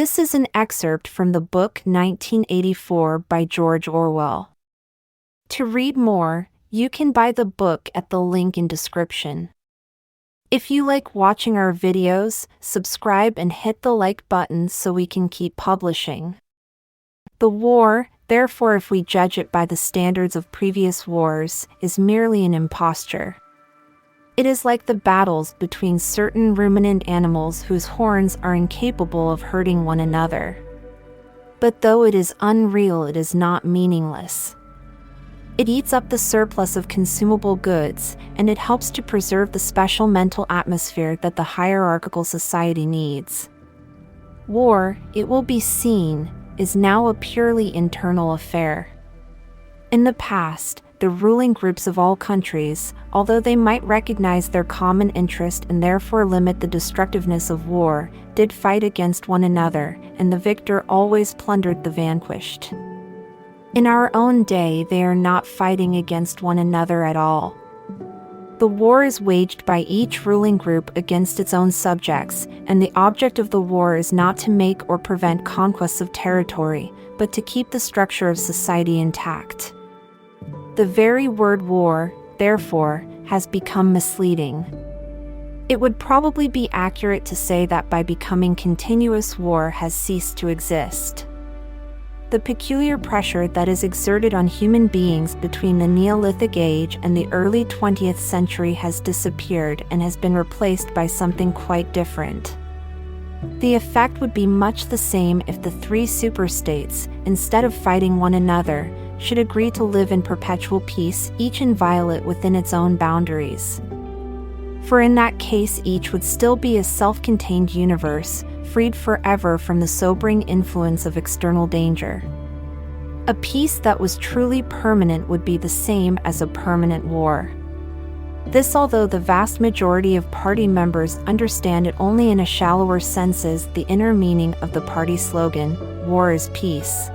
This is an excerpt from the book 1984 by George Orwell. To read more, you can buy the book at the link in description. If you like watching our videos, subscribe and hit the like button so we can keep publishing. The war, therefore, if we judge it by the standards of previous wars, is merely an imposture. It is like the battles between certain ruminant animals whose horns are incapable of hurting one another. But though it is unreal, it is not meaningless. It eats up the surplus of consumable goods, and it helps to preserve the special mental atmosphere that the hierarchical society needs. War, it will be seen, is now a purely internal affair. In the past, the ruling groups of all countries, although they might recognize their common interest and therefore limit the destructiveness of war, did fight against one another, and the victor always plundered the vanquished. In our own day, they are not fighting against one another at all. The war is waged by each ruling group against its own subjects, and the object of the war is not to make or prevent conquests of territory, but to keep the structure of society intact. The very word war, therefore, has become misleading. It would probably be accurate to say that by becoming continuous, war has ceased to exist. The peculiar pressure that is exerted on human beings between the Neolithic age and the early 20th century has disappeared and has been replaced by something quite different. The effect would be much the same if the three superstates, instead of fighting one another, should agree to live in perpetual peace, each inviolate within its own boundaries. For in that case, each would still be a self-contained universe, freed forever from the sobering influence of external danger. A peace that was truly permanent would be the same as a permanent war. This, although the vast majority of party members understand it only in a shallower sense, is the inner meaning of the party slogan, "War is Peace."